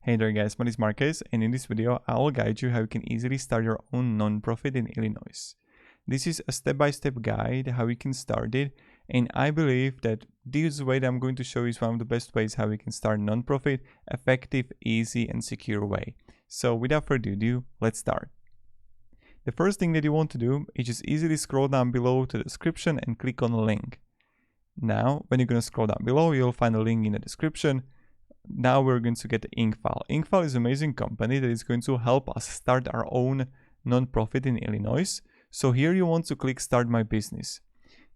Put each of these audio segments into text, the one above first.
Hey there guys, my name is Marcus, and in this video I will guide you how you can easily start your own non-profit in Illinois. This is a step-by-step guide how you can start it, and I believe that this way that I'm going to show you is one of the best ways how you can start a non-profit, effective, easy and secure way. So without further ado, let's start. The first thing that you want to do is just easily scroll down below to the description and click on the link. Now when you're going to scroll down below, you'll find a link in the description. Now we're going to get Incfile. Incfile is an amazing company that is going to help us start our own non-profit in Illinois. So here you want to click Start My Business.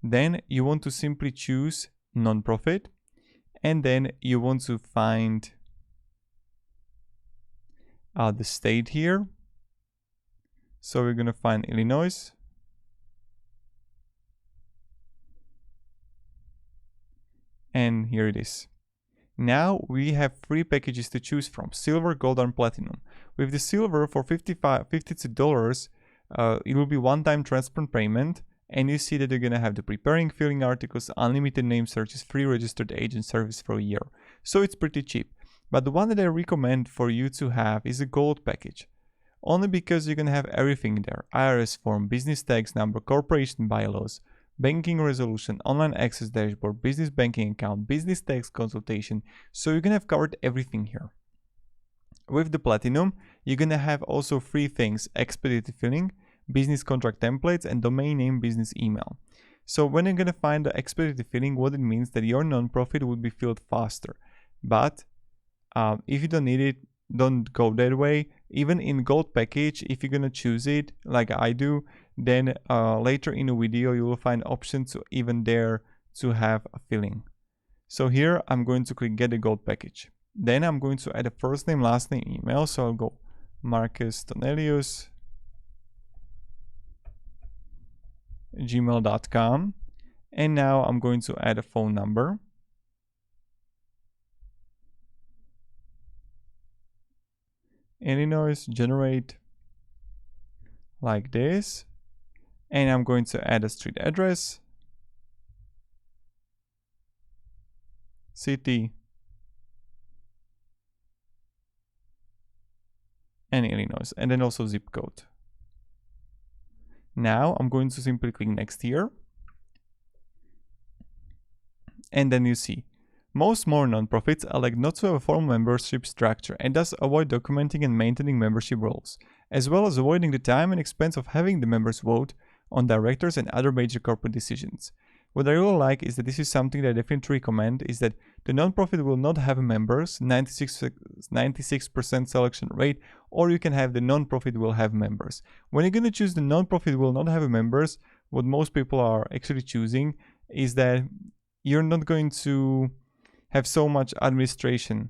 Then you want to simply choose non-profit, and then you want to find the state here. So we're going to find Illinois. And here it is. Now we have three packages to choose from: silver, gold and platinum. With the silver, for $52, it will be one-time transparent payment, and you see that you're gonna have the preparing, filling articles, unlimited name searches, free registered agent service for a year. So it's pretty cheap. But the one that I recommend for you to have is a gold package. Only because you're gonna have everything there: IRS form, business tax number, corporation bylaws, banking resolution, online access dashboard, business banking account, business tax consultation. So you're gonna have covered everything here. With the platinum, you're gonna have also three things: expedited filling, business contract templates, and domain name business email. So when you're gonna find the expedited filling, what it means that your nonprofit will be filled faster. But if you don't need it, don't go that way. Even in gold package, if you're gonna choose it like I do, then later in the video you will find options to even there to have a filling. So here I'm going to click get the gold package. Then I'm going to add a first name, last name, email. So I'll go Marcus Tonelius gmail.com, and now I'm going to add a phone number. Illinois, generate like this, and I'm going to add a street address, city, and Illinois, and then also zip code. Now I'm going to simply click next here, and then you see most more nonprofits elect not to have a formal membership structure and thus avoid documenting and maintaining membership roles, as well as avoiding the time and expense of having the members vote on directors and other major corporate decisions. What I really like is that this is something that I definitely recommend, is that the nonprofit will not have members, 96% selection rate, or you can have the nonprofit will have members. When you're going to choose the nonprofit will not have members, what most people are actually choosing is that you're not going to have so much administration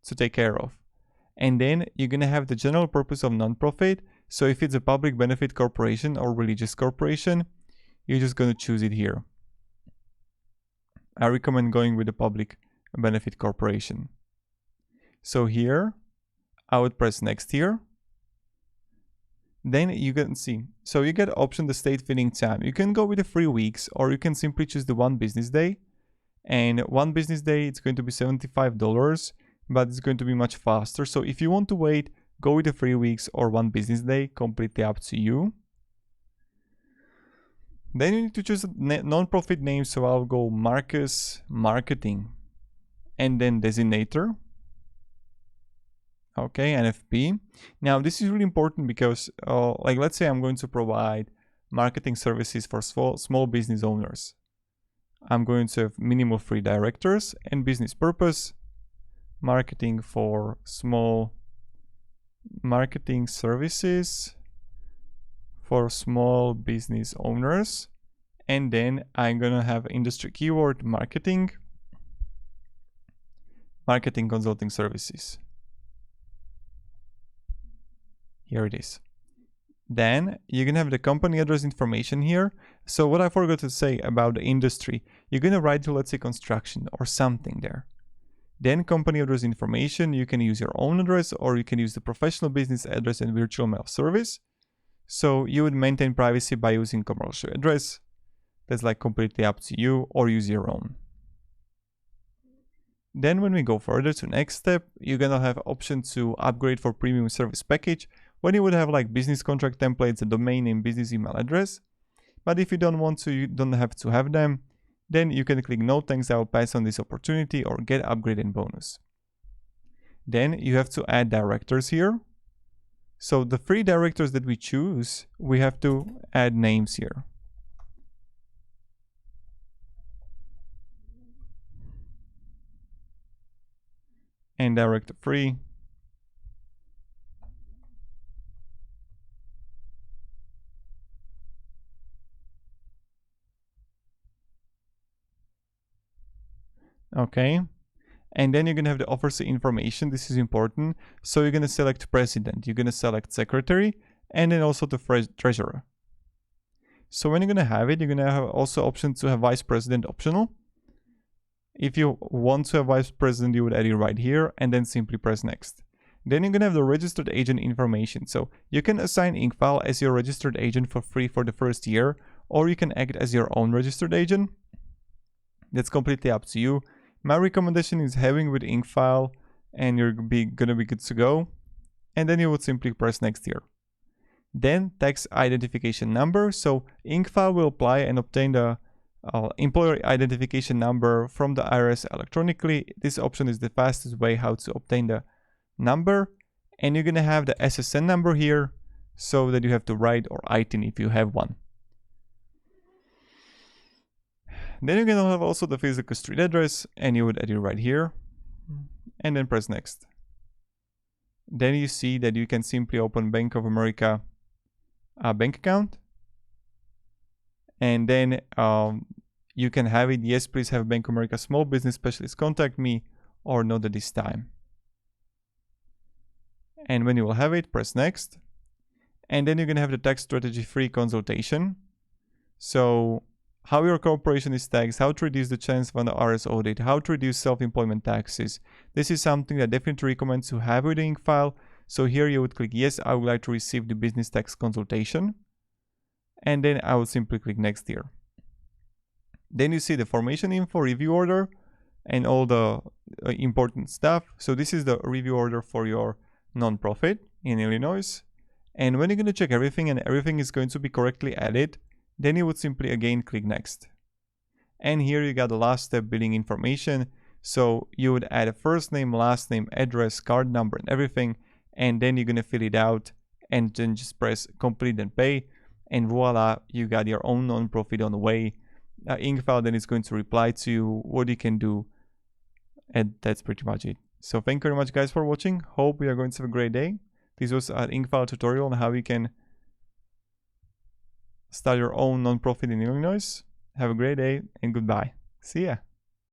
to take care of. And then you're going to have the general purpose of nonprofit. So if it's a public benefit corporation or religious corporation, you're just going to choose it here. I recommend going with a public benefit corporation. So here I would press next here. Then you can see, so you get option the state filling time. You can go with the 3 weeks, or you can simply choose the 1 business day. And 1 business day, it's going to be $75, but it's going to be much faster. So if you want to wait, go with the 3 weeks or 1 business day, completely up to you. Then you need to choose a non-profit name. So I'll go Marcus Marketing, and then designator. Okay, NFP. Now this is really important because like let's say I'm going to provide marketing services for small business owners. I'm going to have minimum 3 directors, and business purpose, marketing for small marketing services for small business owners. And then I'm gonna have industry keyword marketing consulting services. Here it is. Then you're gonna have the company address information here. So what I forgot to say about the industry, you're gonna write to, let's say, construction or something there. Then company address information, you can use your own address, or you can use the professional business address and virtual mail service. So you would maintain privacy by using commercial address. That's like completely up to you, or use your own. Then when we go further to next step, you're gonna have option to upgrade for premium service package, when you would have like business contract templates, a domain name, business email address. But if you don't want to, you don't have to have them, then you can click no thanks, I will pass on this opportunity, or get upgrade and bonus. Then you have to add directors here. So the 3 directors that we choose, we have to add names here. And director 3. Okay. And then you're going to have the officer information. This is important. So you're going to select president. You're going to select secretary. And then also the treasurer. So when you're going to have it, you're going to have also option to have vice president optional. If you want to have vice president, you would add it right here. And then simply press next. Then you're going to have the registered agent information. So you can assign Incfile as your registered agent for free for the first year. Or you can act as your own registered agent. That's completely up to you. My recommendation is having with Incfile, and you're gonna be good to go. And then you would simply press next here. Then tax identification number. So Incfile will apply and obtain the employer identification number from the IRS electronically. This option is the fastest way how to obtain the number. And you're gonna have the SSN number here, so that you have to write or ITIN if you have one. Then you're going to have also the physical street address, and you would add it right here, and then press next. Then you see that you can simply open Bank of America bank account, and then you can have it, yes, please have Bank of America small business specialist contact me, or not at this time. And when you will have it, press next. And then you're going to have the tax strategy free consultation. So how your corporation is taxed, how to reduce the chance of an IRS audit, how to reduce self-employment taxes. This is something that I definitely recommend to have with the Incfile. So here you would click yes, I would like to receive the business tax consultation. And then I would simply click next here. Then you see the formation info, review order, and all the important stuff. So this is the review order for your nonprofit in Illinois. And when you're going to check everything and everything is going to be correctly added, then you would simply again click next. And here you got the last step, billing information. So you would add a first name, last name, address, card number, and everything. And then you're going to fill it out and then just press complete and pay. And voila, you got your own nonprofit on the way. Incfile then is going to reply to you what you can do. And that's pretty much it. So thank you very much guys for watching. Hope you are going to have a great day. This was an Incfile tutorial on how you can start your own nonprofit in Illinois. Have a great day and goodbye. See ya.